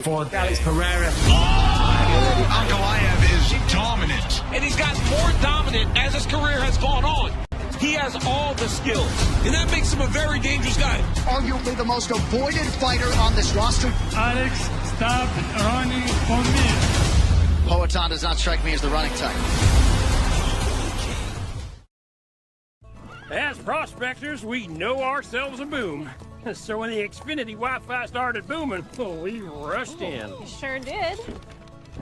For Alex Pereira. Ankalaev is dominant. And he's gotten more dominant as his career has gone on. He has all the skills, and that makes him a very dangerous guy. Arguably the most avoided fighter on this roster. Alex, stop running for me. Poatan does not strike me as the running type. As prospectors, we know ourselves a boom. So when the XFinity Wi-Fi started booming, we rushed in. You sure did.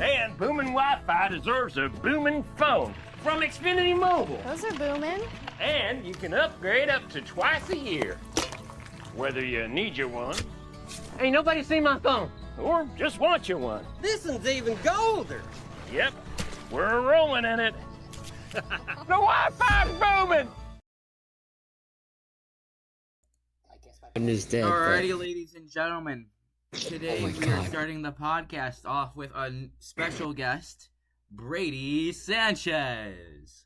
And booming Wi-Fi deserves a booming phone from XFinity Mobile. Those are booming. And you can upgrade up to twice a year. Whether you need you one, ain't nobody seen my phone, or just want you one. This one's even golder. Yep, we're rolling in it. The Wi-Fi's booming! Alrighty, ladies and gentlemen. Today we are starting the podcast off with a special guest, Brady Sanchez.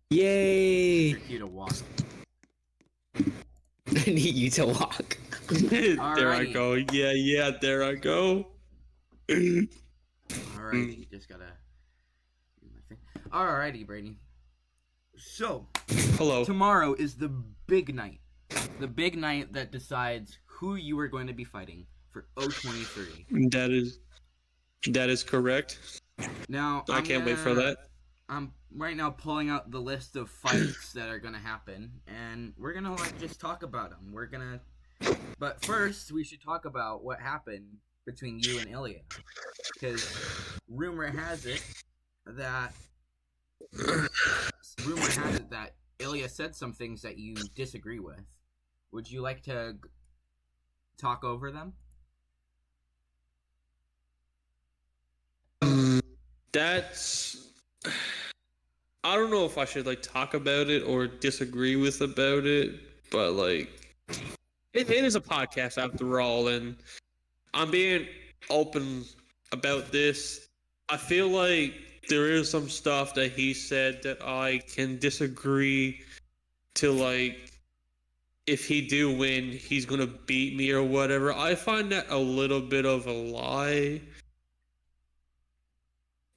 Yay! I need you to walk. I need you to walk. There I go. Yeah, there I go. Alrighty, just gotta do my thing. Alrighty, Brady. So, hello. Tomorrow is the big night. The big night that decides who you are going to be fighting for 023. That is correct. Now, I can't wait for that. I'm right now pulling out the list of fights that are gonna happen, and we're gonna just talk about them. But first, we should talk about what happened between you and Ilya, because rumor has it that Ilya said some things that you disagree with. Would you like to talk over them? I don't know if I should talk about it or disagree with about it, but it is a podcast after all, and I'm being open about this. I feel like there is some stuff that he said that I can disagree to, if he do win, he's gonna beat me or whatever. I find that a little bit of a lie.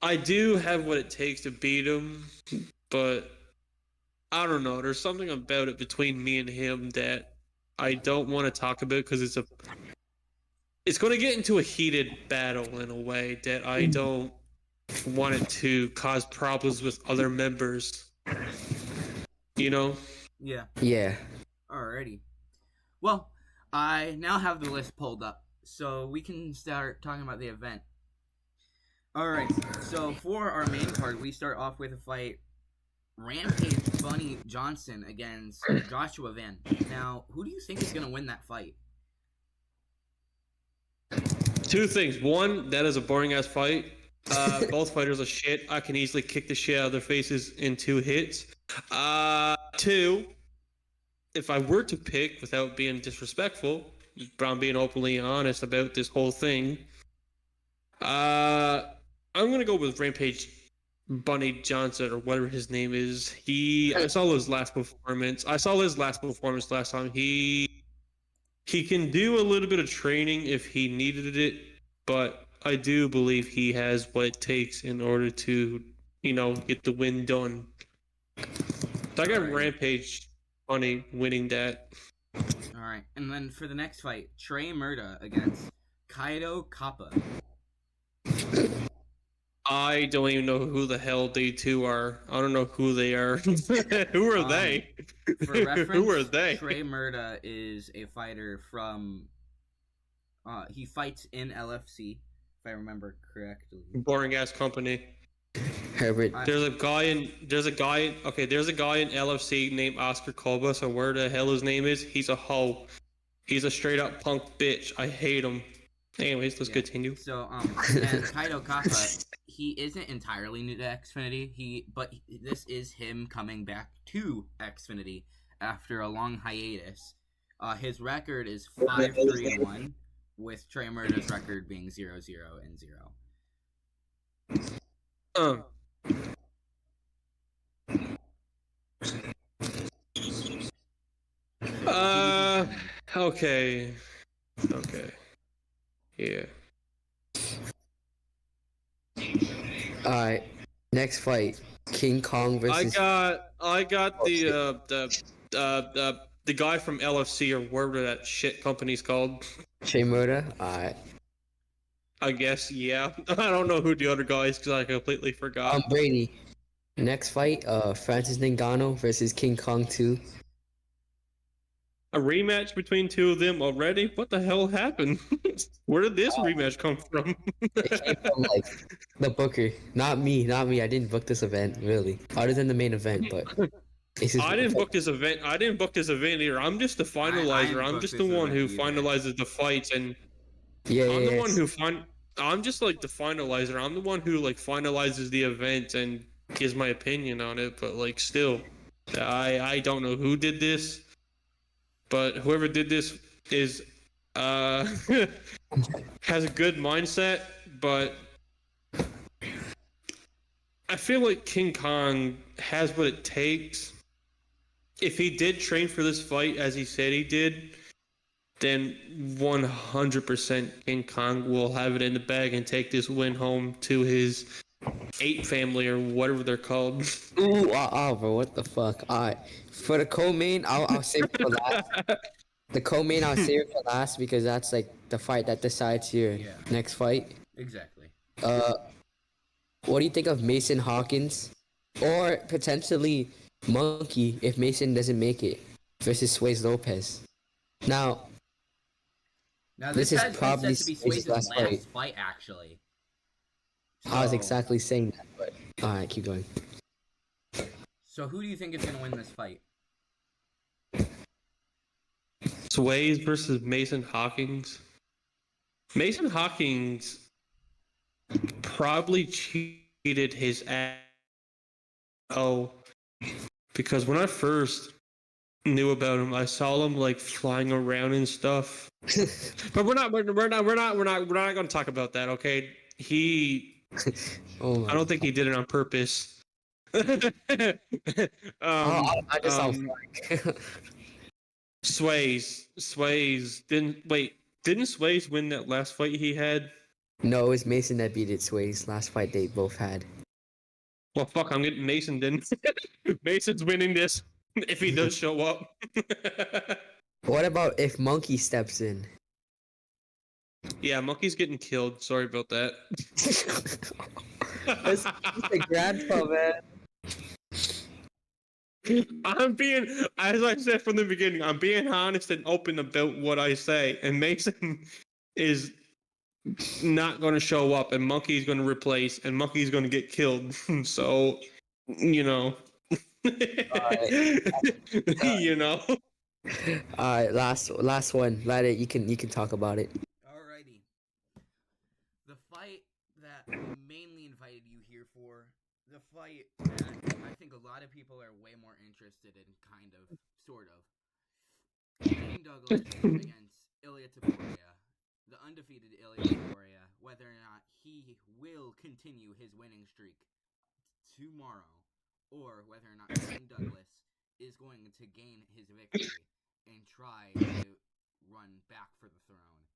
I do have what it takes to beat him, but I don't know. There's something about it between me and him that I don't want to talk about because it's going to get into a heated battle in a way that I don't want it to cause problems with other members. You know? Yeah. Yeah. Alrighty. Well, I now have the list pulled up, so we can start talking about the event. Alright, so for our main card, we start off with a fight, Rampage Bunny Johnson against Joshua Van. Now, who do you think is going to win that fight? Two things. One, that is a boring-ass fight. Both fighters are shit. I can easily kick the shit out of their faces in 2 hits. Two, if I were to pick, without being disrespectful, but I'm being openly honest about this whole thing, I'm going to go with Rampage Bunny Johnson, or whatever his name is. I saw his last performance. last time. He can do a little bit of training if he needed it, but I do believe he has what it takes in order to, get the win done. So I got Rampage Bunny winning that. Alright, and then for the next fight, Trey Murda against Kaido Kappa. I don't even know who the hell they two are. I don't know who they are. Who are they? For reference, who are they? Trey Murda is a fighter from... he fights in LFC, if I remember correctly. Boring ass company. Herbert. There's a guy in LFC named Oscar Koba, so where the hell his name is? He's a hoe. He's a straight up punk bitch. I hate him. Anyways, let's continue. So, and Kaido Kappa, he isn't entirely new to XFinity, but this is him coming back to XFinity after a long hiatus. His record is 5-3-1, with Trey Murda's record being 0-0-0. Okay. Yeah. Alright, next fight. King Kong versus... I got the guy from LFC or whatever that shit company's called. Shimura. Alright. I guess, yeah. I don't know who the other guy is because I completely forgot. Brady. Next fight, Francis Ngannou versus King Kong 2. A rematch between two of them already? What the hell happened? Where did this rematch come from? It came from, like, the booker. Not me. I didn't book this event, really. Other than the main event, but... I didn't book this event. I didn't book this event either. I'm just the finalizer. I'm just the one who finalizes the fights, and I'm just like the finalizer. I'm the one who like finalizes the event and gives my opinion on it. But like, still, I don't know who did this, but whoever did this is has a good mindset. But I feel like King Kong has what it takes. If he did train for this fight as he said he did, then 100% King Kong will have it in the bag and take this win home to his ape family or whatever they're called. Ooh, bro, what the fuck? Alright, for the co-main, I'll save it for last. The co-main, I'll save it for last because that's like the fight that decides your next fight. Exactly. What do you think of Mason Hawkins? Or potentially Monkey if Mason doesn't make it versus Swayze Lopez? Now this is probably Swayze's last fight, actually. So, I was exactly saying that, but alright, keep going. So who do you think is going to win this fight? Swayze versus Mason Hawkins. Mason Hawkins probably cheated his ass. Because when I first knew about him, I saw him like flying around and stuff. But we're not going to talk about that, okay? I don't think he did it on purpose. Swayze didn't Swayze win that last fight he had? No, it was Mason that beat it Swayze last fight they both had. Well, fuck, I'm getting Mason then. Mason's winning this if he does show up. What about if Monkey steps in? Yeah, Monkey's getting killed. Sorry about that. That's a grandpa, man. I'm being, as I said from the beginning, I'm being honest and open about what I say. And Mason is not going to show up, and Monkey's going to replace, and Monkey's going to get killed. So, you know. You know. Alright, last one. Let it. You can talk about it. Alrighty. The fight that mainly invited you here for, the fight that I think a lot of people are way more interested in, kind of, sort of. Shane Douglas against Ilia Topuria, the undefeated Ilia Topuria, whether or not he will continue his winning streak tomorrow, or whether or not Shane Douglas is going to gain his victory and try to run back for the throne.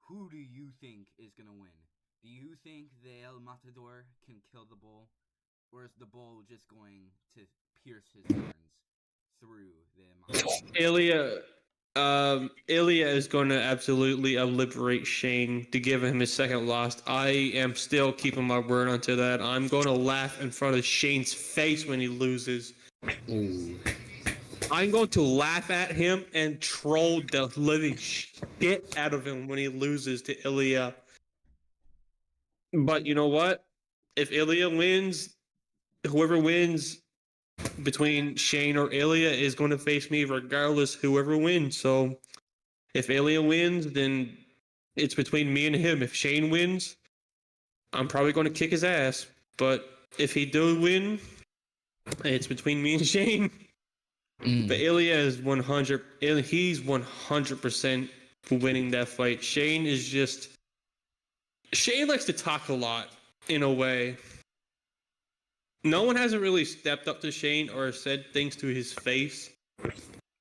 Who do you think is going to win? Do you think the El Matador can kill the bull? Or is the bull just going to pierce his horns through the Matador? Ilia is going to absolutely liberate Shane to give him his second loss. I am still keeping my word onto that. I'm going to laugh in front of Shane's face when he loses. I'm going to laugh at him and troll the living shit out of him when he loses to Ilia. But you know what? If Ilia wins, whoever wins between Shane or Ilia is going to face me regardless, whoever wins. So if Ilia wins, then it's between me and him. If Shane wins, I'm probably going to kick his ass. But if he does win, it's between me and Shane. But Ilia is 100. He's 100% winning that fight. Shane likes to talk a lot in a way. No one hasn't really stepped up to Shane or said things to his face.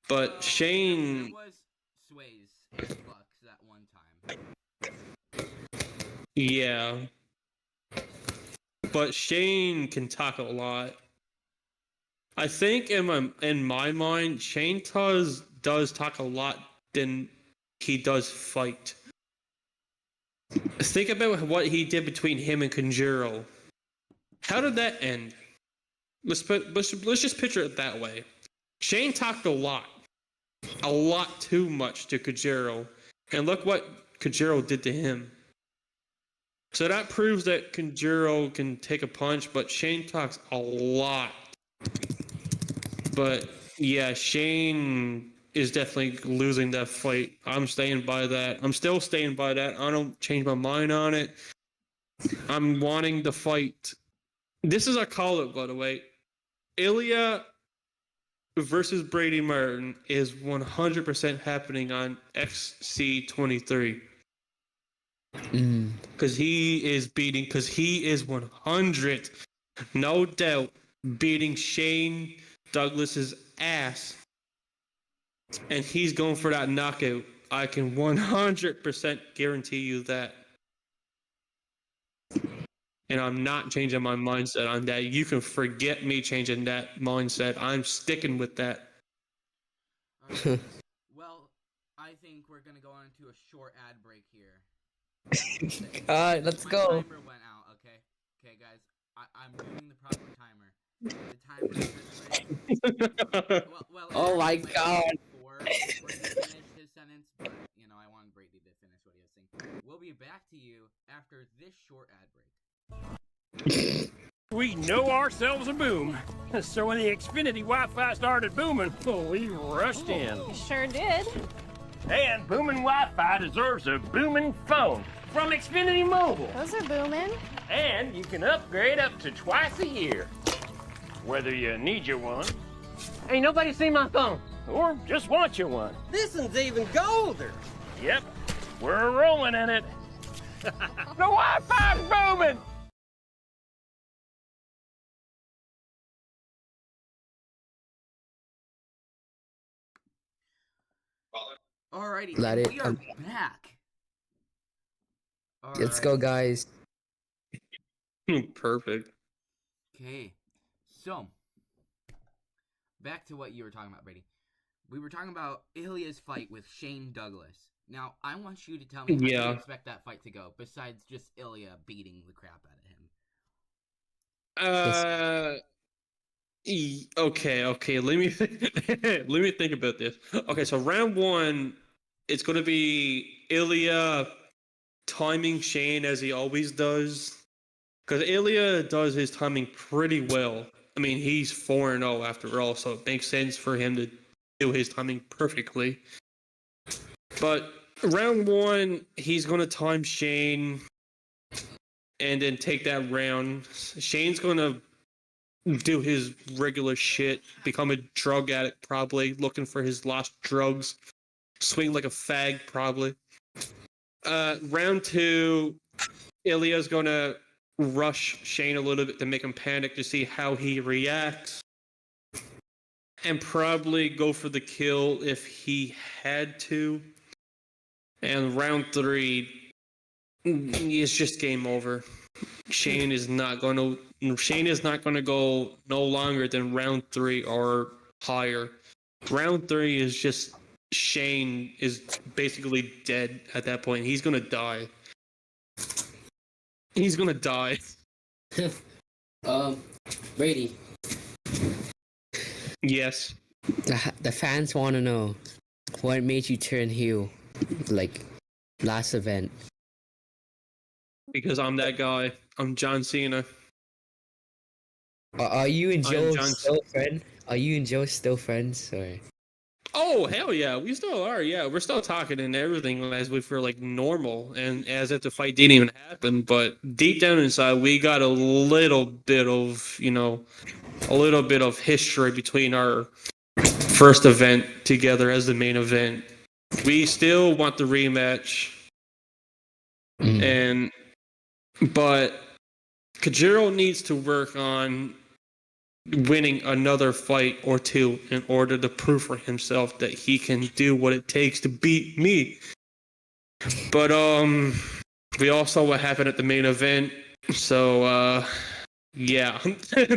But Shane... It was Swayze Bucks that one time. Yeah. but Shane can talk a lot. I think in my mind, Shane does talk a lot than he does fight. Think about what he did between him and Conjuro. How did that end? Let's just picture it that way. Shane talked a lot too much to Conjuro, and look what Conjuro did to him. So that proves that Conjuro can take a punch, but Shane talks a lot. But yeah, Shane is definitely losing that fight. I'm staying by that. I'm still staying by that. I don't change my mind on it. I'm wanting the fight. This is a call-up, by the way. Ilya versus Brady Martin is 100% happening on XC23. Because he is 100, no doubt, beating Shane Douglas's ass. And he's going for that knockout. I can 100% guarantee you that. And I'm not changing my mindset on that. You can forget me changing that mindset. I'm sticking with that. Okay. Well, I think we're gonna go on to a short ad break here. Let's go. My timer went out. Okay, guys. I'm doing the proper timer. The timer is ready. Oh my God. Before he finished his sentence, but I wanted Brady to finish what he was saying. We'll be back to you after this short ad break. We know ourselves a boom. So when the Xfinity Wi-Fi started booming, we rushed in. Sure did. And booming Wi-Fi deserves a booming phone from Xfinity Mobile. Those are booming. And you can upgrade up to twice a year. Whether you need you one, ain't nobody seen my phone, or just want you one. This one's even golder. Yep, we're rolling in it. The Wi-Fi's booming! Alrighty, Let it we are back. Let's go, guys. Perfect. Okay, so back to what you were talking about, Brady. We were talking about Ilya's fight with Shane Douglas. Now, I want you to tell me how you expect that fight to go, besides just Ilya beating the crap out of him. Okay. Let me let me think about this. Okay, so round one, it's going to be Ilya timing Shane as he always does, because Ilya does his timing pretty well. I mean, he's 4-0 after all, so it makes sense for him to do his timing perfectly. But round one, he's going to time Shane and then take that round. Shane's going to do his regular shit, become a drug addict probably, looking for his lost drugs, swing like a fag probably. Round two, Ilya's going to rush Shane a little bit to make him panic to see how he reacts, and probably go for the kill if he had to. And round three, it's just game over. Shane is not going to go no longer than round 3 or higher. Round 3 is just Shane is basically dead at that point. He's going to die. He's going to die. Brady. Yes. The fans want to know what made you turn heel, like last event. Because I'm that guy. I'm John Cena. Are you and Joe still friends? Are you and Joe still friends? Or? Oh, hell yeah. We still are, yeah. We're still talking and everything as if we're like normal and as if the fight didn't even happen. But deep down inside, we got a little bit of, history between our first event together as the main event. We still want the rematch. But Kajiro needs to work on winning another fight or two in order to prove for himself that he can do what it takes to beat me. But we all saw what happened at the main event, so Yeah,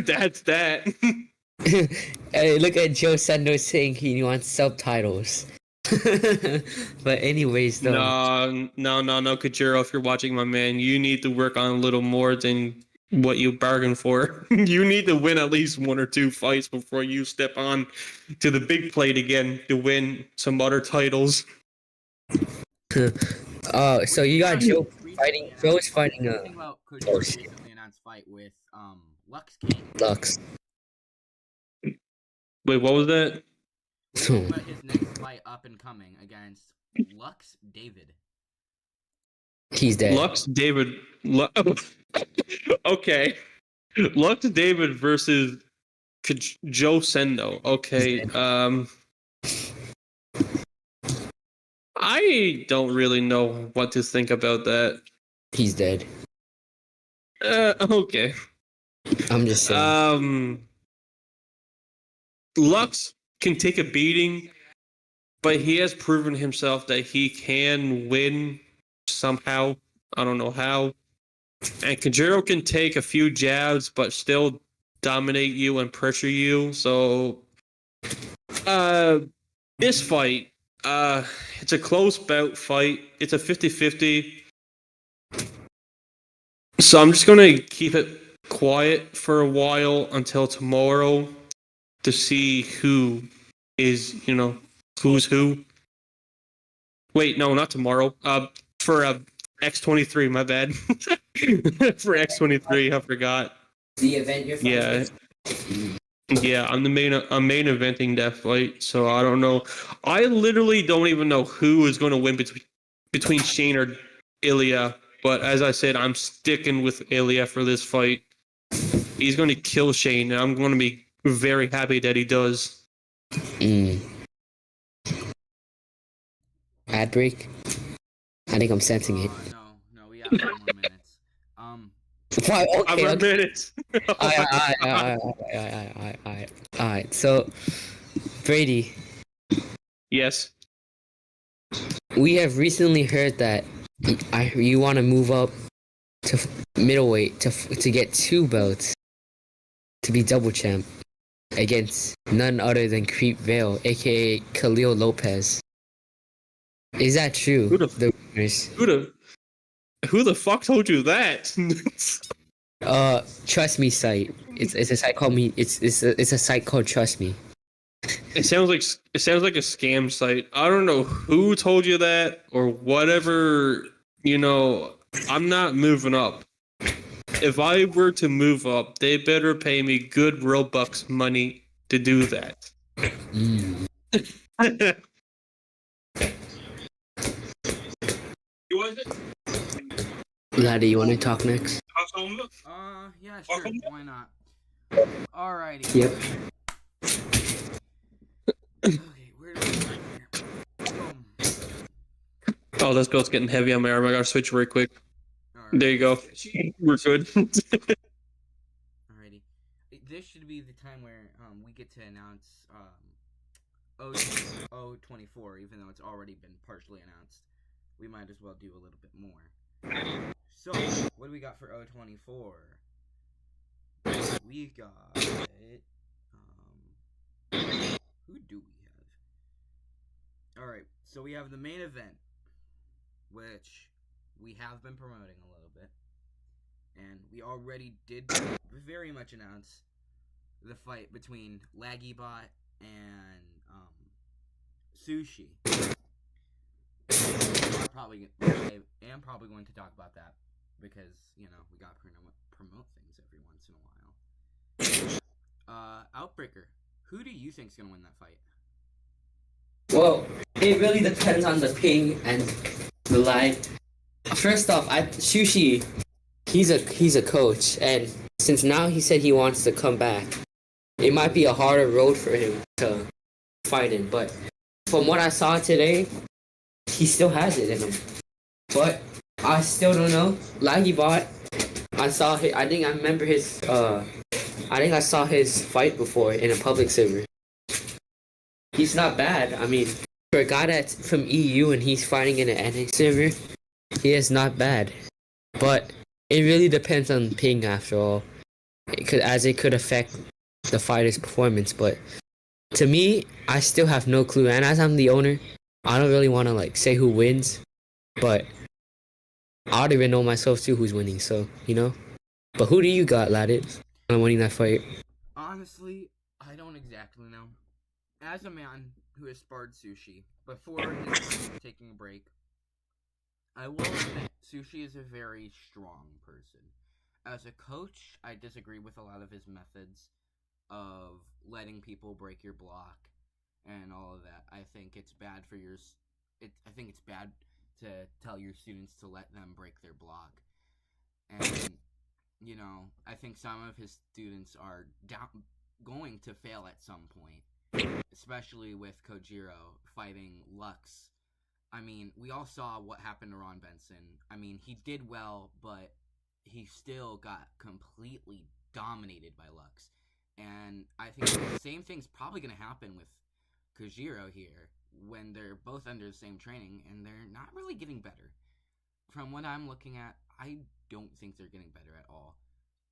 that's that. Hey, look at Joe Sando saying he wants subtitles. But anyways, though. No, Kajiro, if you're watching, my man, you need to work on a little more than what you bargained for. You need to win at least 1 or 2 fights before you step on to the big plate again to win some other titles. So you got Joe fighting. Joe's fighting Think about Kojima's recently announced fight with Lux King. Lux. Wait, what was that? Think about his next fight up and coming against Lux David. He's dead. Lux David. Okay. Lux David versus Joe Sendo. Okay. I don't really know what to think about that. He's dead. Okay. I'm just saying. Lux can take a beating, but he has proven himself that he can win somehow. I don't know how. And Kajiro can take a few jabs, but still dominate you and pressure you. So, this fight, it's a close bout fight. It's a 50-50. So I'm just going to keep it quiet for a while until tomorrow to see who is, who's who. Wait, no, not tomorrow. For X23, my bad. For X23, I forgot. The event you're fighting. Yeah, I'm main eventing that fight, so I don't know. I literally don't even know who is going to win between Shane or Ilya. But as I said, I'm sticking with Ilya for this fight. He's going to kill Shane, and I'm going to be very happy that he does. Ad break? I think I'm sensing it. No, we have 10 more minutes. Why? Okay. I'm minutes. Alright. So, Brady. Yes. We have recently heard that you want to move up to middleweight to get 2 belts to be double champ against none other than Creep Vale, aka Khalil Lopez. Is that true? Who the fuck told you that? Trust Me site. It's a site called It's a site called Trust Me. It sounds like a scam site. I don't know who told you that or whatever. I'm not moving up. If I were to move up, they better pay me good Robux money to do that. Laddie, you want to talk next? Yeah, sure. Why not? Alrighty. Yep. Okay, where do we start here? Oh, this belt's getting heavy on my arm. I gotta switch very quick. Alright. There you go. We're good. Alrighty. This should be the time where we get to announce O24, even though it's already been partially announced. We might as well do a little bit more. So, what do we got for O24? We got who do we have? Alright, so we have the main event, which we have been promoting a little bit. And we already did very much announce the fight between Laggybot and Sushi. I am probably going to talk about that because, we gotta promote things every once in a while. Outbreaker, who do you think's gonna win that fight? Well, it really depends on the ping and the line. First off, Sushi, he's a coach, and since now he said he wants to come back, it might be a harder road for him to fight in. But from what I saw today, he still has it in him. But I still don't know. Laggybot, I saw his fight before in a public server. He's not bad. I mean, for a guy that's from EU and he's fighting in an NA server, he is not bad. But it really depends on ping after all. it could affect the fighter's performance. But to me, I still have no clue. And as I'm the owner, I don't really want to like say who wins, but I don't even know myself too who's winning. So But who do you got, Ladit, on winning that fight? Honestly, I don't exactly know. As a man who has sparred Sushi before his taking a break, I will admit Sushi is a very strong person. As a coach, I disagree with a lot of his methods of letting people break your block and all of that. I think it's bad for I think it's bad to tell your students to let them break their block. And I think some of his students are going to fail at some point, especially with Kojiro fighting Lux. I mean, we all saw what happened to Ron Benson. I mean, he did well, but he still got completely dominated by Lux. And I think the same thing's probably going to happen with Kojiro here when they're both under the same training and they're not really getting better. From what I'm looking at, I don't think they're getting better at all.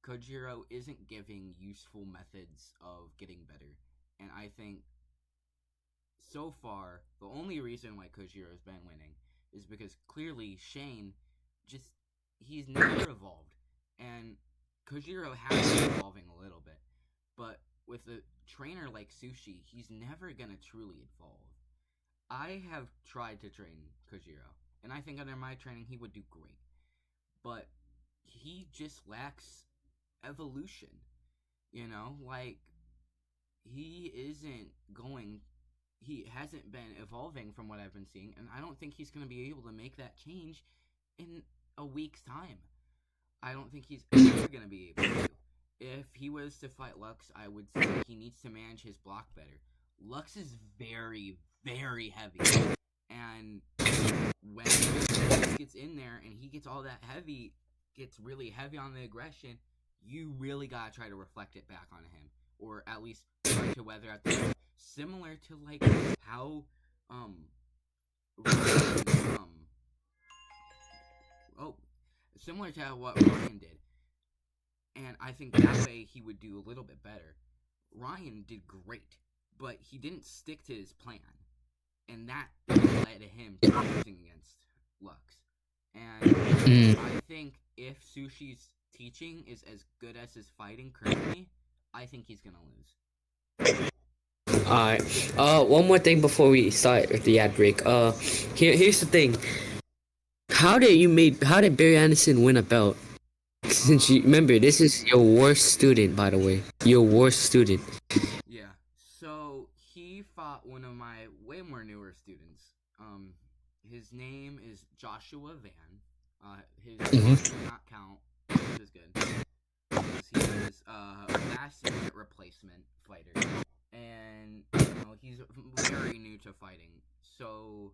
Kojiro isn't giving useful methods of getting better. And I think so far, the only reason why Kojiro has been winning is because clearly Shane he's never evolved. And Kojiro has been evolving a little bit. But with a trainer like Sushi, he's never going to truly evolve. I have tried to train Kojiro, and I think under my training he would do great. But he just lacks evolution. He hasn't been evolving from what I've been seeing, and I don't think he's going to be able to make that change in a week's time. I don't think he's ever going to be able to. If he was to fight Lux, I would say he needs to manage his block better. Lux is very, very heavy, and when he gets in there and he gets all that heavy, gets really heavy on the aggression, you really gotta try to reflect it back on him, or at least try to weather out the similar to like how similar to what Ryan did. And I think that way he would do a little bit better. Ryan did great, but he didn't stick to his plan. And that led to him losing against Lux. And I think if Sushi's teaching is as good as his fighting currently, I think he's gonna lose. Alright. One more thing before we start with the ad break. Here's the thing. How did Barry Anderson win a belt? Since you remember, this is your worst student, by the way. Your worst student. Yeah. So he fought one of my way more newer students. His name is Joshua Van. His did not count, which is good. He is a last minute replacement fighter. And he's very new to fighting. So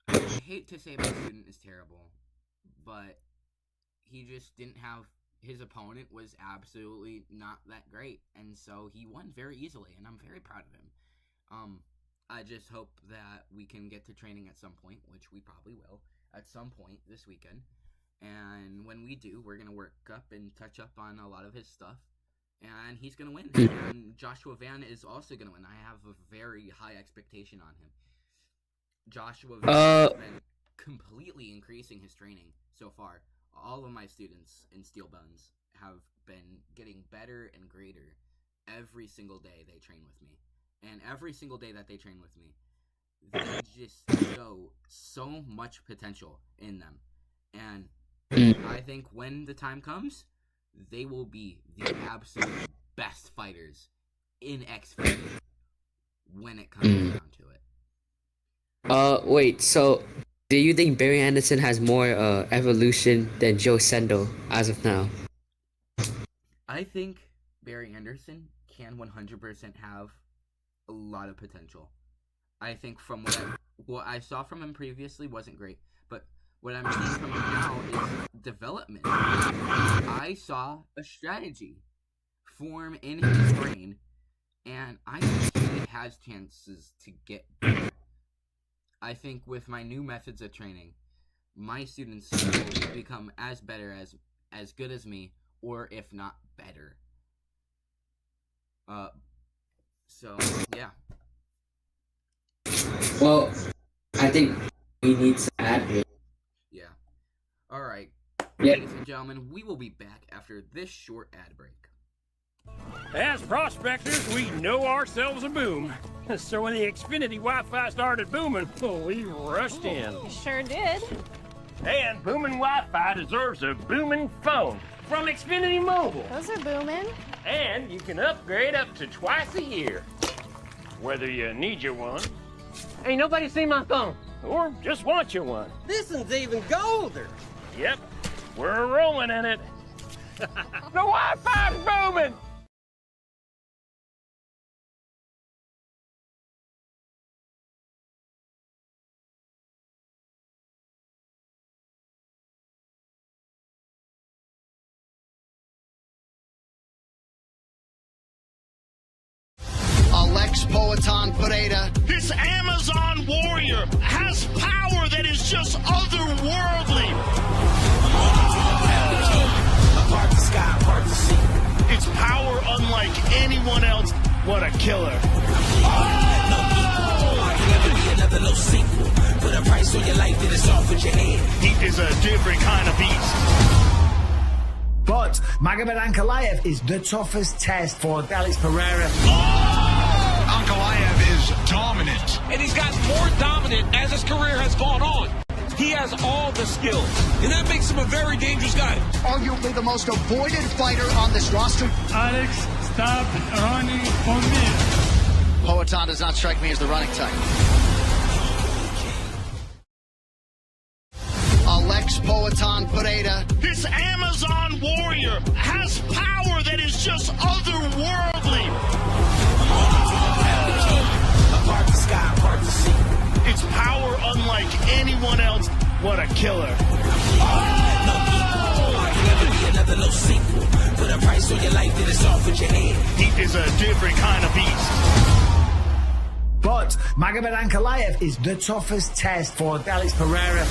I hate to say my student is terrible, but he just didn't have, his opponent was absolutely not that great, and so he won very easily, and I'm very proud of him. I just hope that we can get to training at some point, which we probably will, at some point this weekend, and when we do, we're going to work up and touch up on a lot of his stuff, and he's going to win, and Joshua Van is also going to win. I have a very high expectation on him. Joshua Van has been completely increasing his training so far. All of my students in Steel Bones have been getting better and greater every single day they train with me. And every single day that they train with me, they just show so much potential in them. And I think when the time comes, they will be the absolute best fighters in XFinity when it comes down to it. Wait, so do you think Barry Anderson has more evolution than Joe Sendo as of now? I think Barry Anderson can 100% have a lot of potential. I think from what I saw from him previously wasn't great, but what I'm seeing from him now is development. I saw a strategy form in his brain, and I think he has chances to get better. I think with my new methods of training, my students will become as good as me, or if not better. So yeah. Well, I think we need to add it. Yeah. All right. Yeah. Ladies and gentlemen, we will be back after this short ad break. As prospectors, we know ourselves a boom. So when the XFinity Wi-Fi started booming, we rushed in. You sure did. And booming Wi-Fi deserves a booming phone from XFinity Mobile. Those are booming. And you can upgrade up to twice a year. Whether you need you one, ain't nobody seen my phone, or just want you one. This one's even golder. Yep, we're rolling in it. The Wi-Fi's booming! Alex Poetan Pereira. This Amazon warrior has power that is just otherworldly. Part the sky, part the sea. It's power unlike anyone else. What a killer. Another low sequel. Put a price on your life, then it's off with your head. He is a different kind of beast. But Magomed Ankalaev is the toughest test for Alex Pereira. Ankalaev is dominant. And he's gotten more dominant as his career has gone on. He has all the skills, and that makes him a very dangerous guy. Arguably the most avoided fighter on this roster. Alex, stop running for me. Poetan does not strike me as the running type. Alex Poetan Pereira. This Amazon warrior has power that is just otherworldly. Part the sky, part the sea. It's power unlike anyone else. What a killer. Another low sequel. Put a price on your life, then it's off with your head. He is a different kind of beast. But Magomed Ankalaev is the toughest test for Alex Pereira.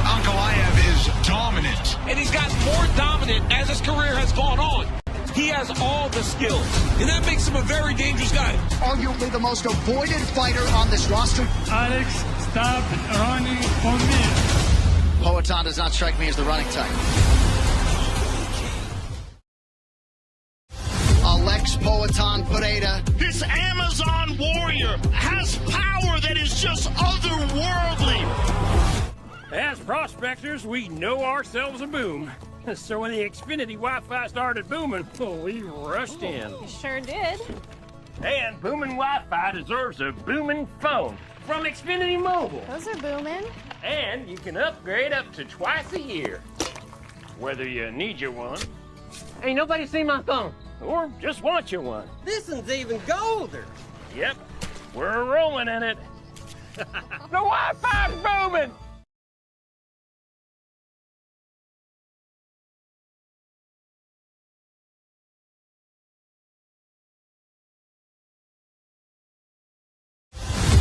Ankalaev is dominant. And he's gotten more dominant as his career has gone on. He has all the skills, and that makes him a very dangerous guy. Arguably the most avoided fighter on this roster. Alex, stop running for me. Poetan does not strike me as the running type. Alex Poetan Pereira. This Amazon warrior has power that is just otherworldly. As prospectors, we know ourselves a boom. So when the XFinity Wi-Fi started booming, we rushed in. You sure did. And booming Wi-Fi deserves a booming phone from XFinity Mobile. Those are booming. And you can upgrade up to twice a year. Whether you need you one, ain't nobody seen my phone, or just want you one. This one's even golder. Yep, we're rolling in it. The Wi-Fi's booming!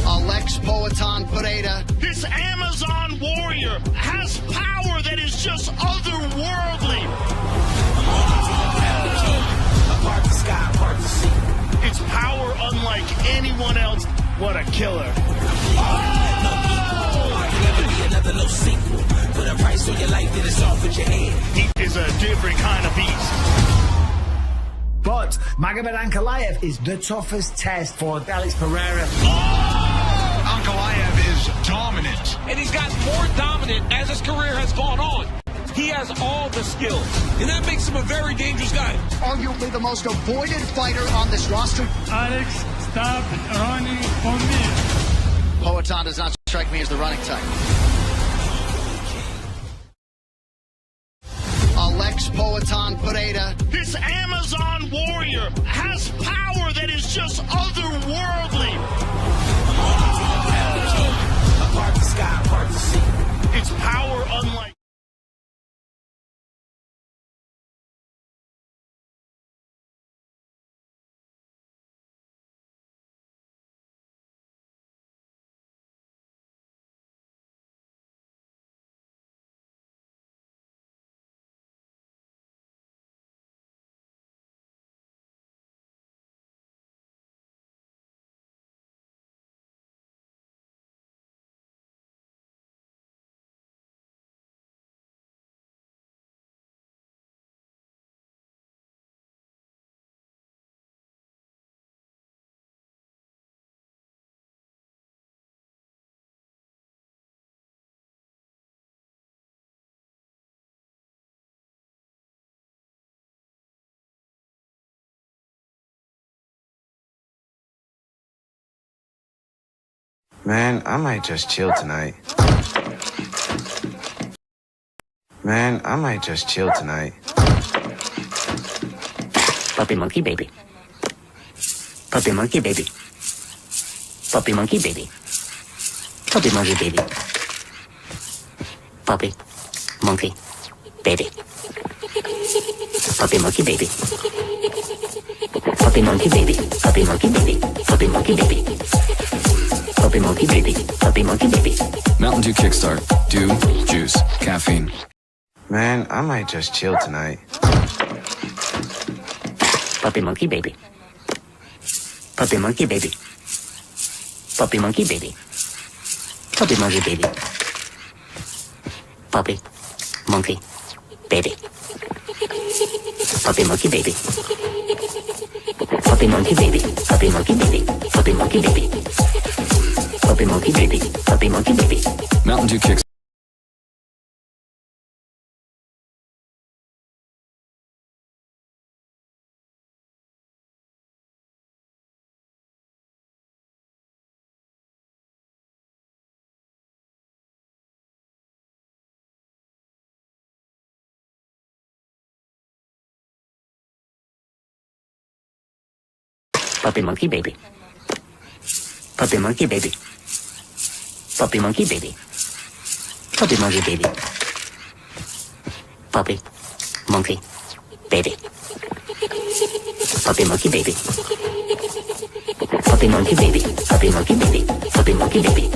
Alex Poetan Pereira. This Amazon warrior has power that is just otherworldly. Part the sky, part the sea. It's power unlike anyone else. What a killer. Another low sequel. Put a price on your life, then it's off with your head. He is a different kind of beast. But Magomed Ankalaev is the toughest test for Alex Pereira. Ankalaev is dominant. And he's gotten more dominant as his career has gone on. He has all the skills, and that makes him a very dangerous guy. Arguably the most avoided fighter on this roster. Alex, stop running for me. Poetan does not strike me as the running type. Alex Poetan Pereira. This Amazon warrior has power that is just otherworldly. Part the sky, part the sea. It's power unlike Man, I might just chill tonight. Man, I might just chill tonight. Puppy monkey baby. Puppy monkey baby. Puppy monkey baby. Puppy monkey baby. Puppy monkey baby. Puppy monkey baby. Puppy monkey baby. Puppy monkey baby. Puppy monkey baby. Puppy monkey baby. Puppy monkey baby. Mountain Dew Kickstart. Dew, juice, caffeine. Man, I might just chill tonight. Puppy monkey baby. Puppy monkey baby. Puppy monkey baby. Puppy monkey baby. Puppy monkey baby. Puppy monkey baby. Puppy monkey baby. Puppy monkey baby. Puppy monkey baby. Puppy monkey baby. Puppy monkey baby. Mountain Dew Kickstart. Puppy monkey baby. Puppy monkey baby. Puppy monkey baby. Puppy monkey baby. Puppy monkey baby. Puppy monkey baby. Puppy monkey baby. Puppy monkey baby. Puppy monkey baby.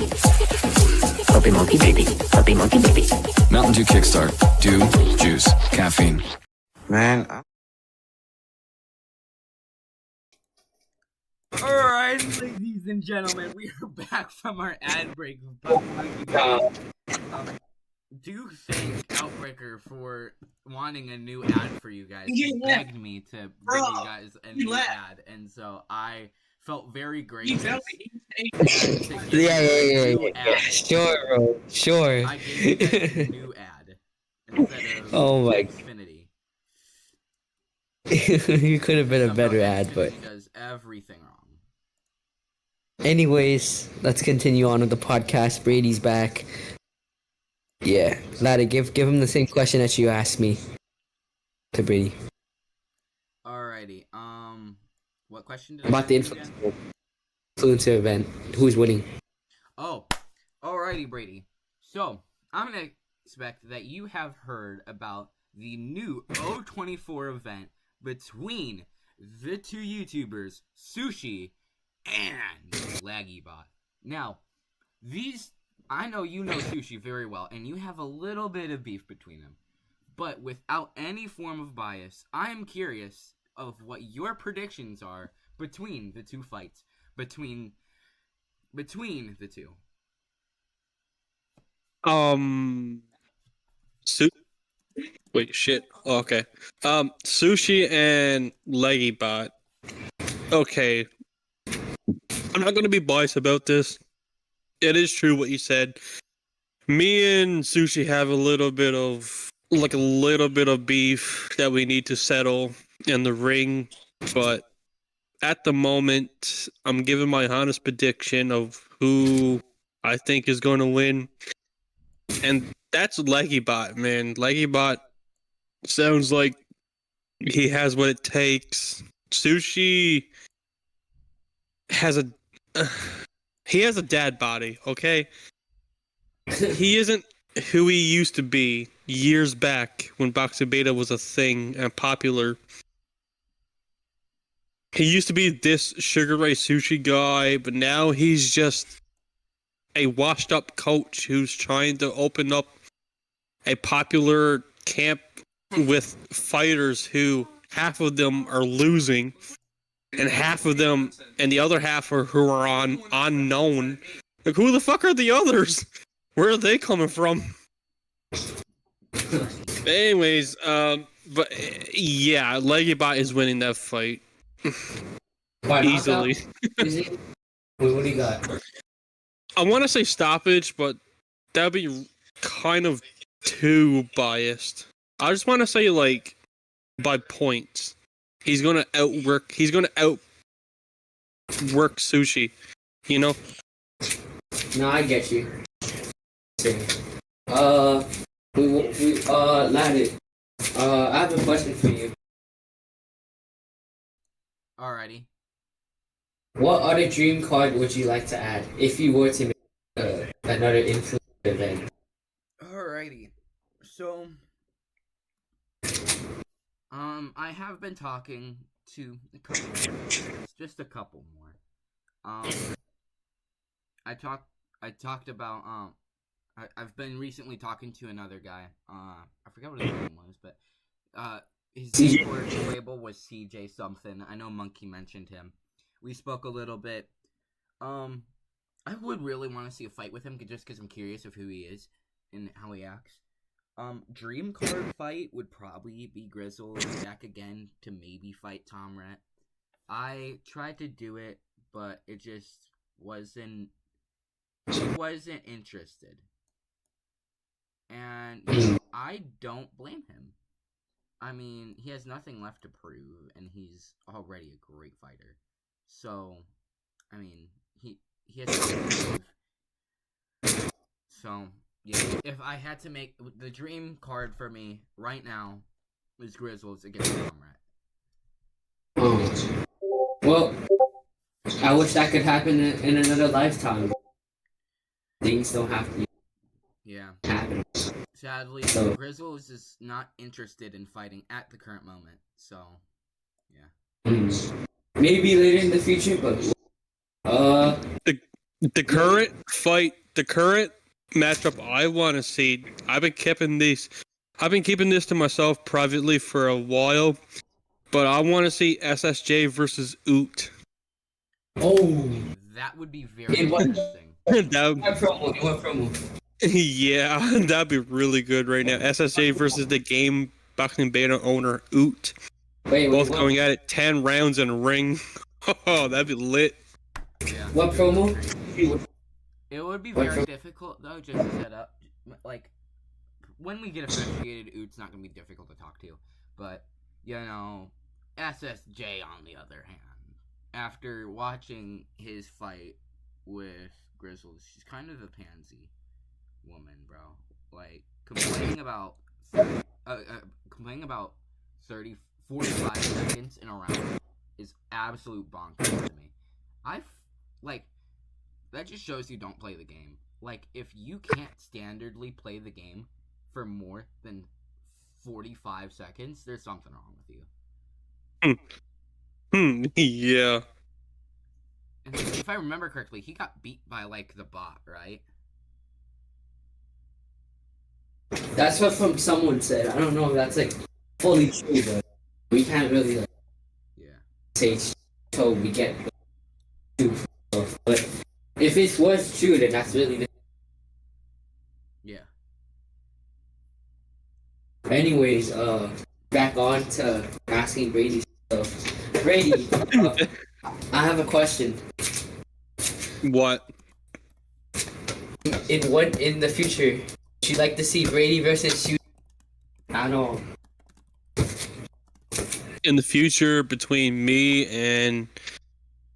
Puppy monkey baby. Puppy monkey baby. Mountain Dew Kickstart. Dew, juice, caffeine. Man, Alright, ladies and gentlemen, we are back from our ad break. Do thank Outbreaker for wanting a new ad for you guys. He begged me to bring you guys a new ad, and so I felt very gracious. Yeah. Sure, bro. Sure. I gave you guys a new ad instead of Oh my. XFinity. You could have been a better ad, but. Xfinity does everything wrong. Anyways, let's continue on with the podcast. Brady's back. Yeah, Laddie, give him the same question that you asked me to Brady. Alrighty. What question did About I the ask you again? influencer event. Who's winning? Oh, alrighty, Brady. So, I'm gonna expect that you have heard about the new O24 event between the two YouTubers, Sushi and LaggyBot. Now, I know you know Sushi very well, and you have a little bit of beef between them. But without any form of bias, I am curious of what your predictions are between the two fights. Between the two. Wait, shit. Oh, okay. Sushi and LaggyBot. Okay. I'm not gonna be biased about this. It is true what you said. Me and Sushi have a little bit of beef that we need to settle in the ring, but at the moment, I'm giving my honest prediction of who I think is going to win, and that's LaggyBot, man. LaggyBot sounds like he has what it takes. Sushi has a dad body, okay? He isn't who he used to be years back when Boxing Beta was a thing and popular. He used to be this Sugar Ray Sushi guy, but now he's just a washed up coach who's trying to open up a popular camp with fighters who half of them are losing and half of them and the other half are who are on unknown. Like, who the fuck are the others? Where are they coming from? Anyways, but yeah, LaggyBot is winning that fight. Easily. Is it? Wait, what do you got? I want to say stoppage, but that'd be kind of too biased. I just want to say, like, by points. He's gonna outwork Sushi, you know? No, I get you. Laddie, I have a question for you. Alrighty. What other dream card would you like to add if you were to make another influence event? Alrighty. So, I have been talking to a couple more players, just a couple more. I talked about I've been recently talking to another guy. I forgot what his name was, but his Discord label was CJ something. I know Monkey mentioned him. We spoke a little bit. I would really want to see a fight with him just because I'm curious of who he is and how he acts. Dream card fight would probably be Grizzles back again to maybe fight Tom Rhett. I tried to do it, but it just wasn't. He wasn't interested, and I don't blame him. I mean, he has nothing left to prove, and he's already a great fighter. So, I mean, he has nothing to prove. So, yeah, if I had to make the dream card for me right now is Grizzles against Tom Rhett. Well, I wish that could happen in another lifetime. Things don't have to happen. Sadly, Grizzles is not interested in fighting at the current moment. So, yeah. Maybe later in the future, but the current fight, the current matchup I want to see. I've been keeping this to myself privately for a while, but I want to see SSJ versus Oot. Oh, that would be very interesting. Yeah, that'd be really good right now. SSJ versus the game boxing beta owner Oot. Both going at it 10 rounds in a ring. Oh, that'd be lit. Yeah. What promo? It would be very difficult though, just to set up. Like, when we get officiated, Oot's not gonna be difficult to talk to. But you know, SSJ on the other hand, after watching his fight with Grizzles, she's kind of a pansy woman, bro. Like, complaining about 45 seconds in a round is absolute bonkers to me. That just shows you don't play the game. Like, if you can't standardly play the game for more than 45 seconds, there's something wrong with you. Yeah. And if I remember correctly, he got beat by, like, the bot, right? That's what someone said. I don't know if that's, like, fully true, but we can't really, like, say so we get true stuff. But if it was true, then that's really yeah. Anyways, back on to asking Brady stuff. Brady, I have a question. What? In the future, would you like to see Brady versus you? I don't know. In the future, between me and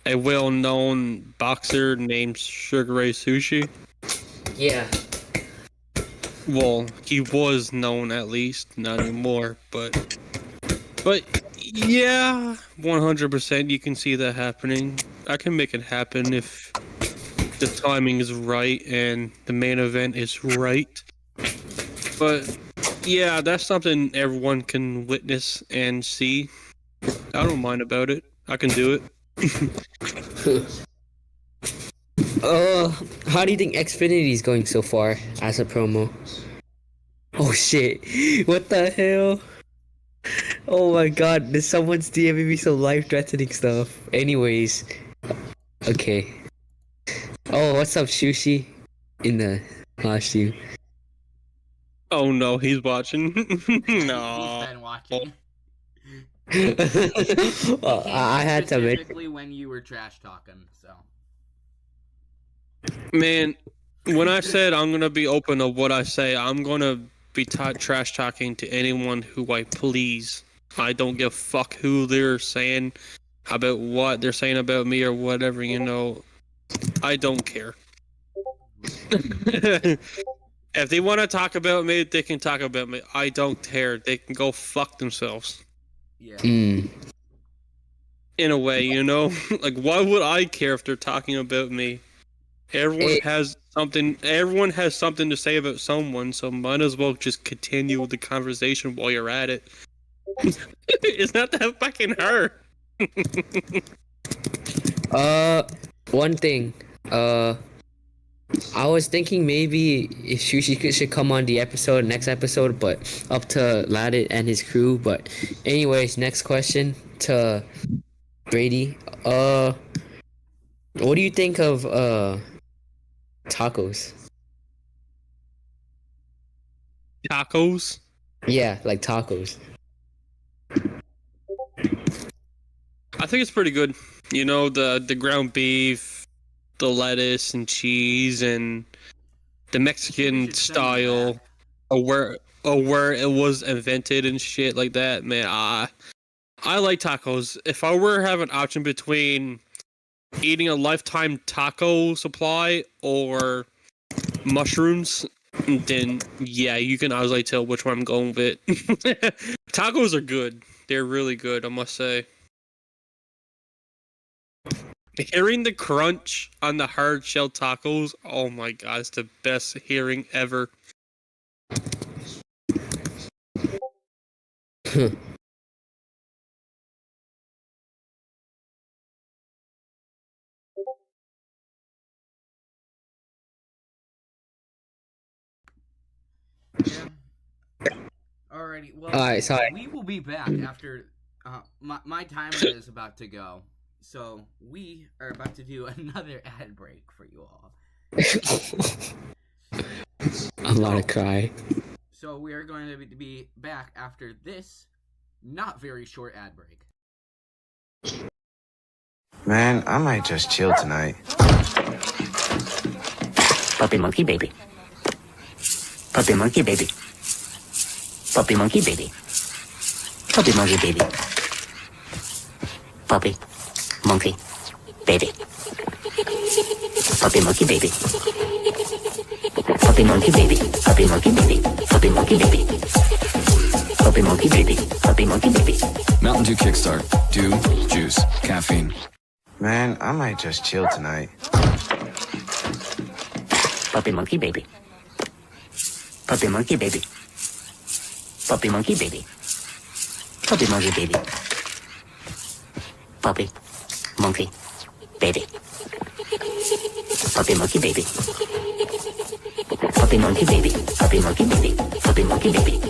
a well-known boxer named Sugar Ray Sushi. Yeah. Well, he was known at least, not anymore, but yeah, 100% you can see that happening. I can make it happen if the timing is right and the main event is right. But yeah, that's something everyone can witness and see. I don't mind about it. I can do it. How do you think XFinity is going so far as a promo? Oh shit! What the hell? Oh my god! There's someone's DMing me some life-threatening stuff. Anyways, okay. Oh, what's up, Sushi? In the costume. Oh no, he's watching. No. He's been watching. Well, I had to make. Specifically when you were trash talking, so. Man, when I said I'm gonna be open to what I say, I'm gonna be trash talking to anyone who I please. I don't give a fuck who they're saying about what they're saying about me or whatever, you know. I don't care. If they want to talk about me, they can talk about me. I don't care. They can go fuck themselves. Yeah. In a way, you know? Like, why would I care if they're talking about me? Everyone has something to say about someone, so might as well just continue the conversation while you're at it. It's not that fucking hard. One thing. I was thinking maybe if she should come on the next episode, but up to Laddit and his crew. But anyways, next question to Brady. What do you think of tacos? Tacos? Yeah, like tacos. I think it's pretty good. You know, the ground beef, the lettuce and cheese, and the Mexican style, or where it was invented and shit like that. Man, I like tacos. If I were to have an option between eating a lifetime taco supply or mushrooms, then yeah, you can honestly tell which one I'm going with. Tacos are good. They're really good, I must say. Hearing the crunch on the hard shell tacos, oh my god, it's the best hearing ever. Yeah. Alrighty. Well, Alright, sorry. we will be back after my timer is about to go. So we are about to do another ad break for you all. I'm about to cry. So we are going to be back after this not very short ad break. Man, I might just chill tonight. Puppy monkey baby. Puppy monkey baby. Puppy monkey baby. Puppy monkey baby. Puppy monkey baby. Puppy monkey baby. Puppy monkey baby. Puppy monkey baby. Puppy monkey baby. Puppy monkey baby. Puppy monkey baby. Mountain Dew Kickstart. Dew, juice, caffeine. Man, I might just chill tonight. Puppy monkey baby. Puppy monkey baby. Puppy monkey baby. Puppy monkey baby. Puppy monkey baby. Puppy monkey baby. Puppy monkey baby. Puppy monkey baby. Puppy monkey baby.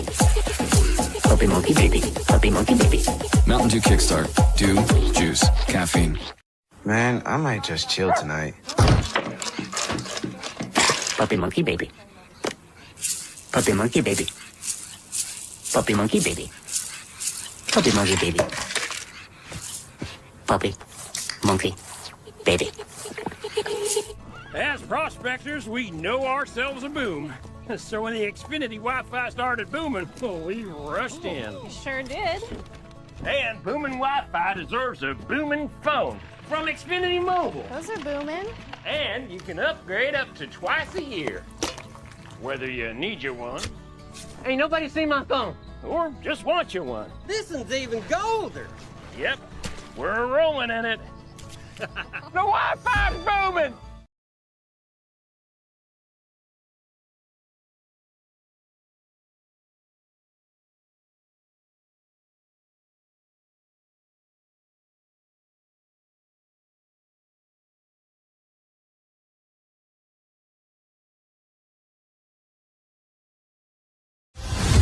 Puppy monkey baby. Puppy monkey baby. Mountain Dew Kickstart. Dew, juice, caffeine. Man, I might just chill tonight. Puppy monkey baby. Puppy monkey baby. Puppy monkey baby. Puppy monkey baby. Puppy monkey baby. As prospectors, we know ourselves a boom. So when the XFinity Wi-Fi started booming, we rushed in. You sure did. And booming Wi-Fi deserves a booming phone from XFinity Mobile. Those are booming. And you can upgrade up to twice a year. Whether you need you one, ain't nobody seen my phone, or just want you one. This one's even golder. Yep, we're rolling in it. The Wi-Fi's booming!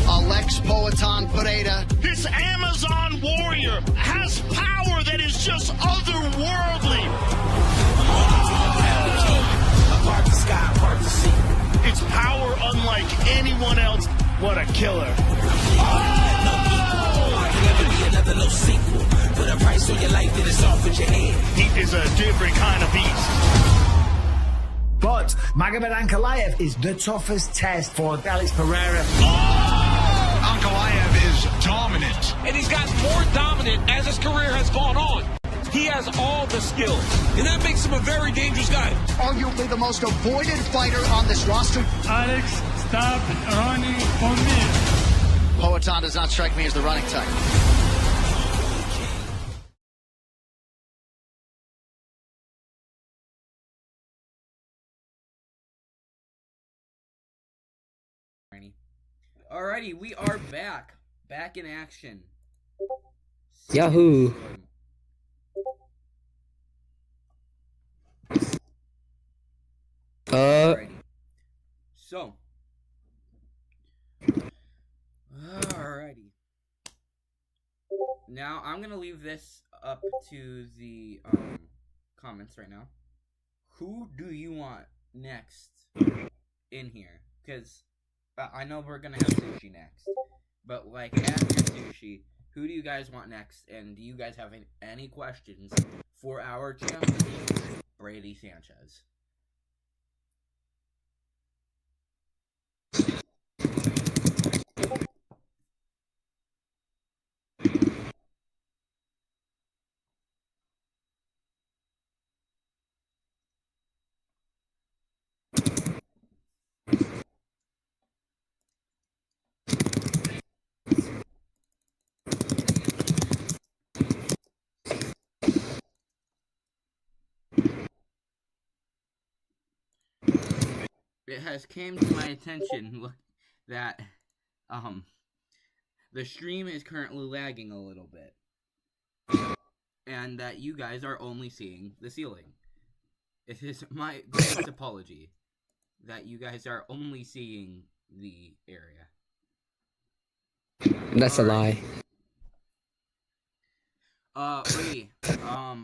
Alex Poetan Pereira. This Amazon warrior has power that is just otherworldly. Part the sky, part the sea. It's power unlike anyone else. What a killer. Another no sequel. Put a price on your life, then it's off with your head. He is a different kind of beast. But Magomed Ankalaev is the toughest test for Alex Pereira. Ankalaev is dominant. And he's gotten more dominant as his career has gone on. He has has all the skills, and that makes him a very dangerous guy. Arguably the most avoided fighter on this roster. Alex, stop running for me. Poatan does not strike me as the running type. Alrighty, we are back. Back in action. Yahoo! Alrighty. So. Alrighty. Now, I'm gonna leave this up to the comments right now. Who do you want next in here? Because I know we're gonna have Sushi next, but like after Sushi, who do you guys want next? And do you guys have any questions for our champion, Brady Sanchez? It has came to my attention that the stream is currently lagging a little bit, and that you guys are only seeing the ceiling. It is my greatest apology that you guys are only seeing the area. That's a lie. Brady,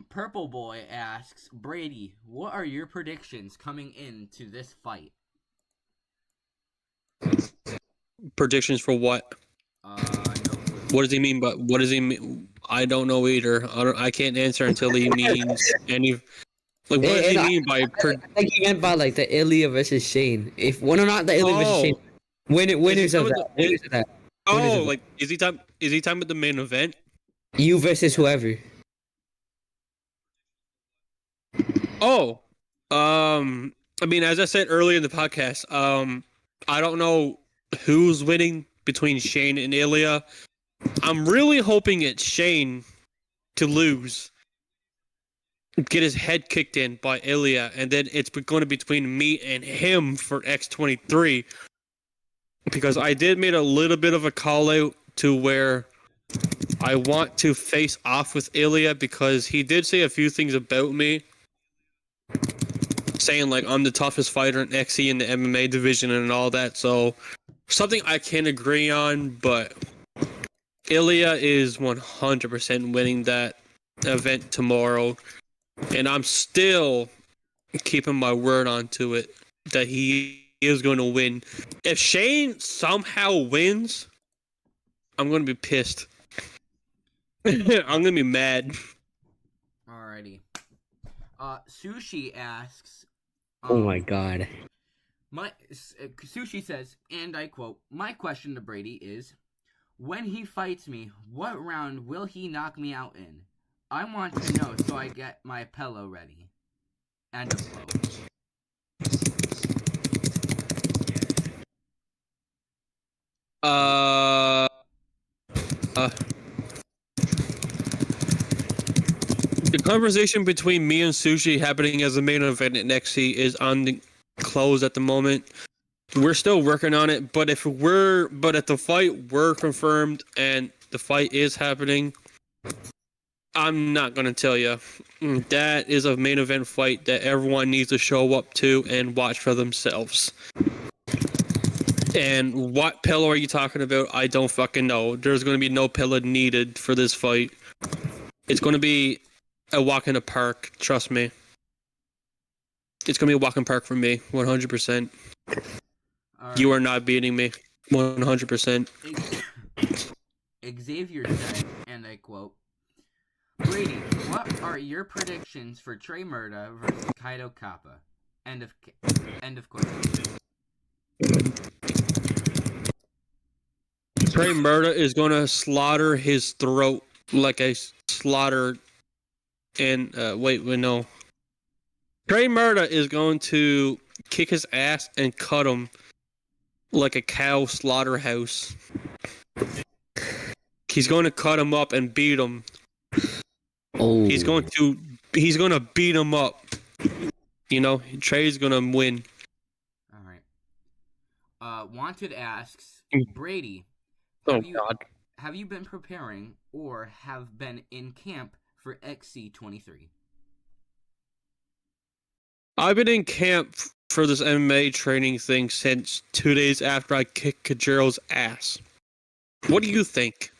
Purple Boy asks, Brady, what are your predictions coming into this fight? Predictions for what? What does he mean? But what does he mean? I don't know either. I can't answer until he means any. Like, what does he mean by? I think he meant by like the Ilya versus Shane. If one or not the Ilya versus Shane, winners of that. Oh, like is he talking about the main event? You versus whoever. Oh, I mean, as I said earlier in the podcast, I don't know who's winning between Shane and Ilya. I'm really hoping it's Shane to lose, get his head kicked in by Ilya, and then it's going to be between me and him for X23. Because I did make a little bit of a call out to where I want to face off with Ilya because he did say a few things about me, saying like I'm the toughest fighter in XE in the MMA division and all that. So something I can agree on, but Ilya is 100% winning that event tomorrow, and I'm still keeping my word onto it that he is going to win. If Shane somehow wins, I'm going to be pissed. I'm going to be mad. Alrighty. Sushi asks. Oh my god. Sushi says, and I quote, "My question to Brady is, when he fights me, what round will he knock me out in? I want to know so I get my pillow ready." End of quote. The conversation between me and Sushi happening as the main event at NXT is on the close at the moment. We're still working on it, but if the fight were confirmed and the fight is happening, I'm not gonna tell you. That is a main event fight that everyone needs to show up to and watch for themselves. And what pillow are you talking about? I don't fucking know. There's gonna be no pillow needed for this fight. It's gonna be a walk in the park. Trust me. It's gonna be a walk in the park for me. 100%. Right. You are not beating me. 100%. Xavier said, and I quote, "Brady, what are your predictions for Trey Murda versus Kaito Kappa?" End of quote. Trey Murda is gonna slaughter his throat like I slaughtered And wait, no. Trey Murda is going to kick his ass and cut him like a cow slaughterhouse. He's going to cut him up and beat him. Oh. He's going to beat him up. You know, Trey's going to win. All right. Wanted asks, Brady, have you been preparing or have been in camp for XC23? I've been in camp for this MMA training thing since 2 days after I kicked Kajiro's ass. What do you think?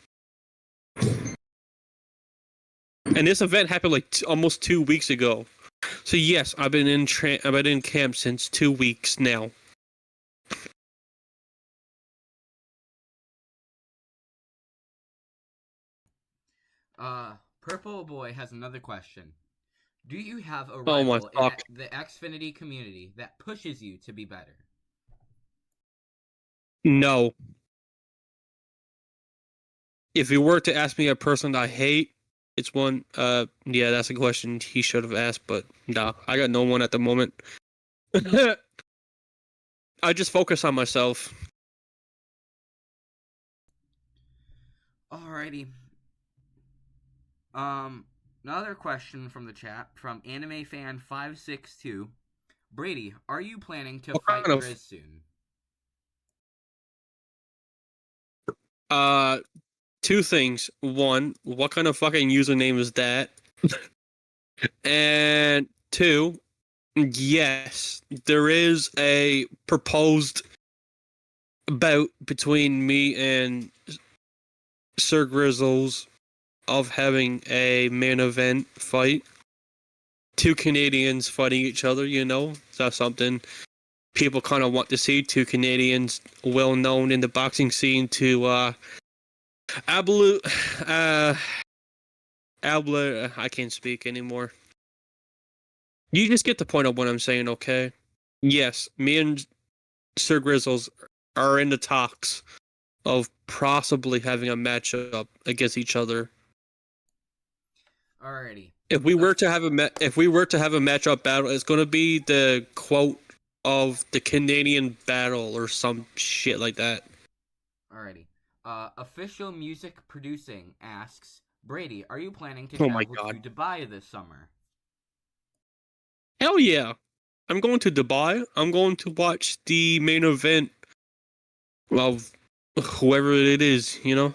And this event happened like almost 2 weeks ago. So yes, I've been in camp since 2 weeks now. Purple Boy has another question. Do you have a Oh my rival in fuck. the XFinity community that pushes you to be better? No. If you were to ask me a person I hate, it's one. Yeah, that's a question he should have asked, but nah, I got no one at the moment. I just focus on myself. Alrighty. Another question from the chat from Anime Fan 562. Brady, are you planning to fight Grizz soon? Two things. One, what kind of fucking username is that? And two, yes, there is a proposed bout between me and Sir Grizzles of having a main event fight. Two Canadians fighting each other, you know? That's something people kind of want to see. Two Canadians well known in the boxing scene to I can't speak anymore. You just get the point of what I'm saying, okay? Yes, me and Sir Grizzles are in the talks of possibly having a matchup against each other. Alrighty. If we were to have a matchup battle, it's going to be the quote of the Canadian battle or some shit like that. Alrighty. Official Music Producing asks, Brady, are you planning to Oh my travel God. to Dubai this summer? Hell yeah. I'm going to Dubai. I'm going to watch the main event of whoever it is, you know?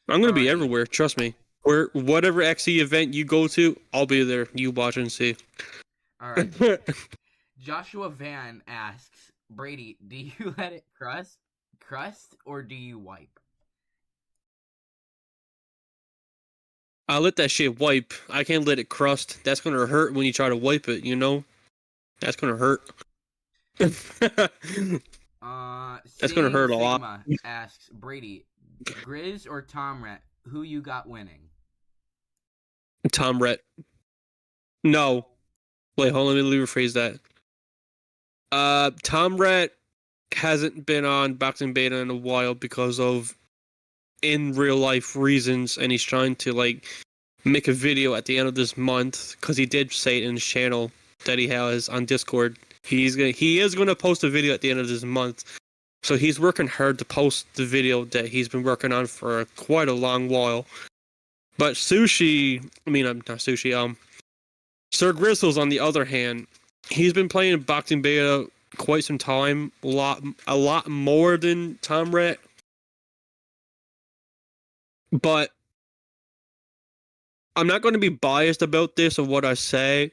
I'm going to be everywhere, trust me. Whatever XE event you go to, I'll be there. You watch and see. Alright. Joshua Van asks, Brady, do you let it crust, or do you wipe? I let that shit wipe. I can't let it crust. That's going to hurt when you try to wipe it, you know? That's going to hurt. That's going to hurt a lot. Sigma asks, Brady, Grizz or Tomret, who you got winning? Tomret. No. Wait, hold on, let me rephrase that. Tomret hasn't been on Boxing Beta in a while because of in real life reasons, and he's trying to like make a video at the end of this month because he did say it in his channel that he has on Discord. He is gonna post a video at the end of this month, so he's working hard to post the video that he's been working on for quite a long while. But Sir Grizzles, on the other hand, he's been playing Boxing Beta quite some time, a lot more than Tomret. But I'm not going to be biased about this of what I say,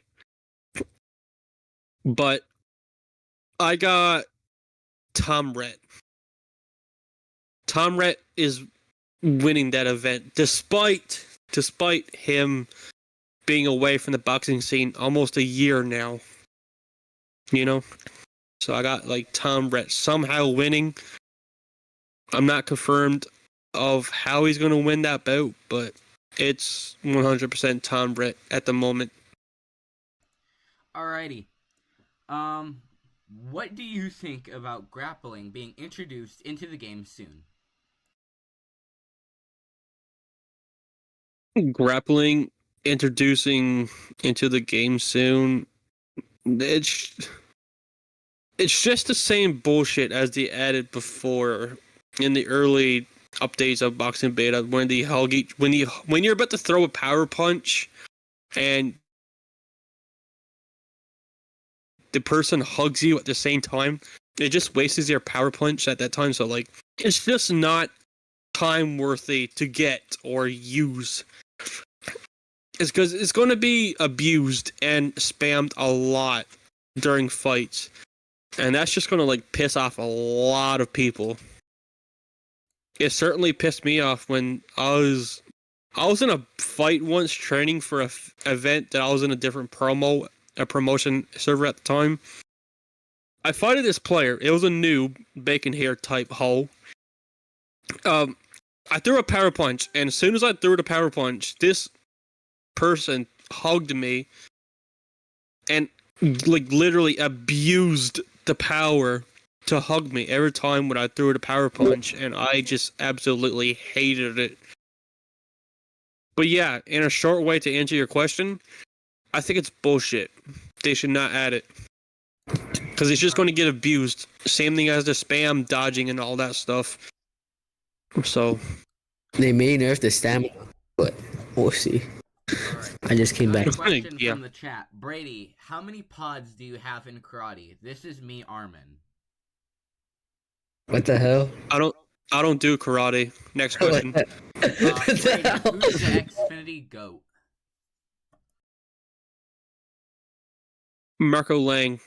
but I got Tomret. Tomret is winning that event, despite him being away from the boxing scene almost a year now. You know? So I got like Tomret somehow winning. I'm not confirmed of how he's going to win that bout, but it's 100% Tomret at the moment. Alrighty. What do you think about grappling being introduced into the game soon? grappling introducing into the game soon. It's just the same bullshit as they added before in the early updates of boxing beta when they hug each when you're about to throw a power punch and the person hugs you at the same time. It just wastes your power punch at that time. So like, it's just not time worthy to get or use. It's because it's going to be abused and spammed a lot during fights, and that's just going to like piss off a lot of people. It certainly pissed me off when I was in a fight once training for a event that I was in a different promotion server at the time. I foughted this player. It was a noob, bacon hair type hoe. I threw a power punch, and as soon as I threw the power punch, this person hugged me and like literally abused the power to hug me every time when I threw the power punch, and I just absolutely hated it. But yeah, in a short way to answer your question, I think it's bullshit. They should not add it. Because it's just going to get abused. Same thing as the spam, dodging, and all that stuff. So. They may nerf the stamina, but we'll see. Right. I just came back. Question from the chat. Brady, how many pods do you have in karate? This is me, Armin. What the hell? I don't do karate. Next question. Brady, who's the XFinity GOAT? Marco Lang.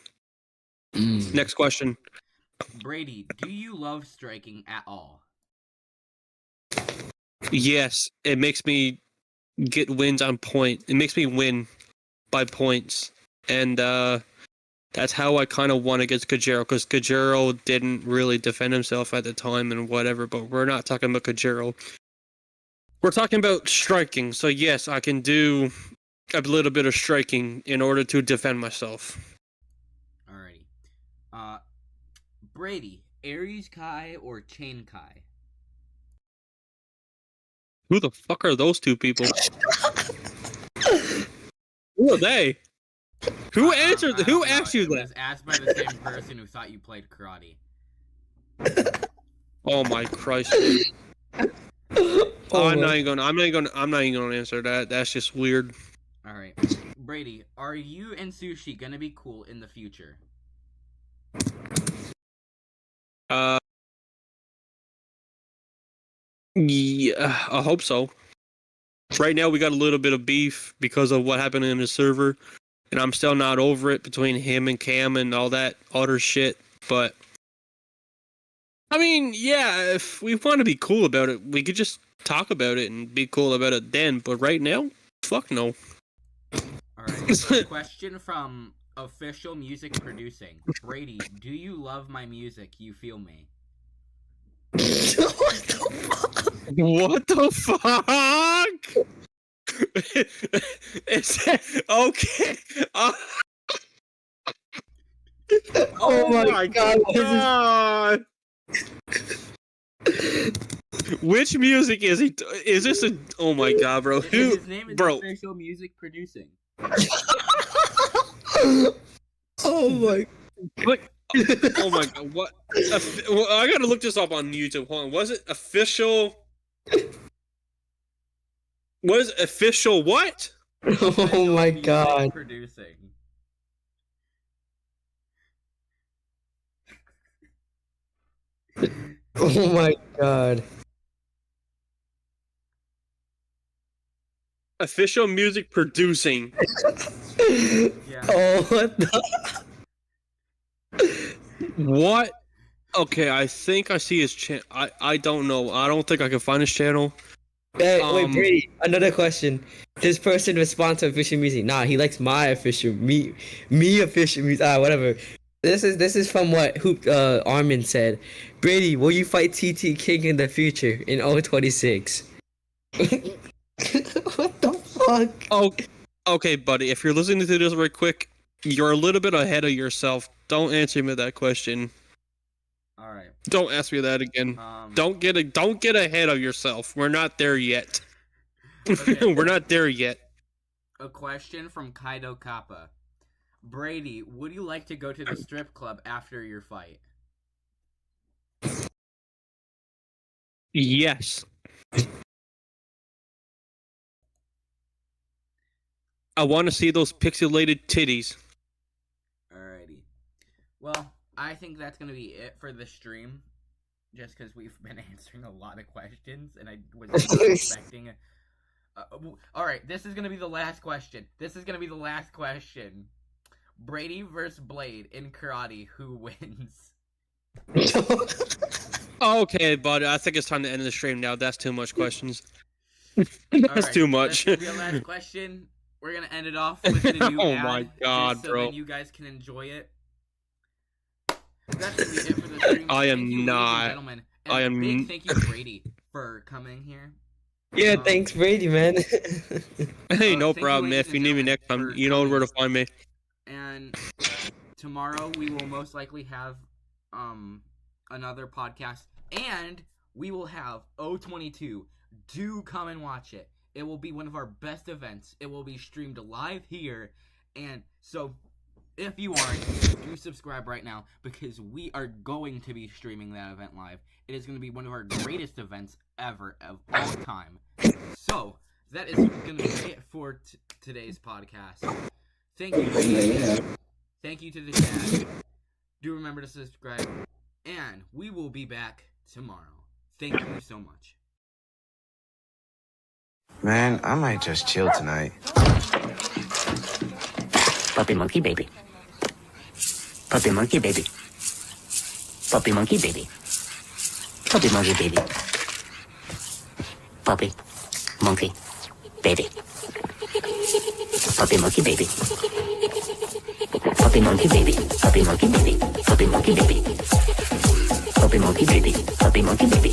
Next question. Brady, do you love striking at all? Yes, it makes me get wins on point. It makes me win by points. And that's how I kind of won against Kajiro, because Kajiro didn't really defend himself at the time and whatever, but we're not talking about Kajiro. We're talking about striking. So yes, I can do a little bit of striking in order to defend myself. Alrighty. Brady, Aries Kai or Chain Kai? Who the fuck are those two people? Who are they? Who answered? Who asked you that? It was asked by the same person who thought you played karate. Oh my Christ! Dude. I'm not even gonna answer that. That's just weird. All right, Brady, are you and Sushi gonna be cool in the future? Yeah, I hope so. Right now, we got a little bit of beef because of what happened in the server, and I'm still not over it between him and Cam and all that other shit. But I mean, yeah, if we want to be cool about it, we could just talk about it and be cool about it then. But right now, fuck no. All right. So question from Official Music Producing. Brady, do you love my music? You feel me? What the fuck? It's okay. Oh my god! Which music is he? Is this a? Oh my god, bro! Who? His name is bro? Official Music Producing. Oh my! What? Oh my god! What? Well, I gotta look this up on YouTube. Hold on. Was it official? Was official what? Oh my god! Producing. Oh my god! Official Music Producing. Yeah. Oh what the? What? Okay, I think I see his channel. I don't know. I don't think I can find his channel. Hey, wait, Brady. Another question. This person responds to official music. Nah, he likes my official me official music. Whatever. This is from what Armin said. Brady, will you fight TT King in the future in 026? What the fuck? Oh, okay, buddy. If you're listening to this real quick, you're a little bit ahead of yourself. Don't answer me that question. All right. Don't ask me that again. Don't get ahead of yourself. We're not there yet. Okay. We're not there yet. A question from Kaido Kappa. Brady, would you like to go to the strip club after your fight? Yes. I want to see those pixelated titties. Alrighty. Well, I think that's going to be it for the stream. Just because we've been answering a lot of questions, and I was not expecting... Alright, this is going to be the last question. Brady versus Blade in karate, who wins? Okay, bud, I think it's time to end the stream now. That's too much questions. That's too much. That's gonna be the last question. We're gonna end it off with the new Oh ad, my god, so bro. then you guys can enjoy it. That's gonna be it for the stream. I am Thank you, not. ladies and gentlemen. And I am. Big thank you, Brady, for coming here. Yeah, thanks, Brady, man. Hey, no thank you, problem, man. ladies If you and need me gentlemen, next time, for you know where to find me. And tomorrow we will most likely have another podcast, and we will have O22. Do come and watch it. It will be one of our best events. It will be streamed live here, and so if you aren't, do subscribe right now, because we are going to be streaming that event live. It is going to be one of our greatest events ever of all time. So that is going to be it for today's podcast. Thank you. Thank you to the chat. Do remember to subscribe, and we will be back tomorrow. Thank you so much. Man, I might just chill tonight. Puppy monkey baby. Puppy monkey baby. Puppy monkey baby. Puppy monkey baby. Puppy monkey baby. Puppy monkey baby. Puppy monkey baby. Puppy monkey baby. Puppy monkey baby. Puppy monkey baby. Puppy monkey baby.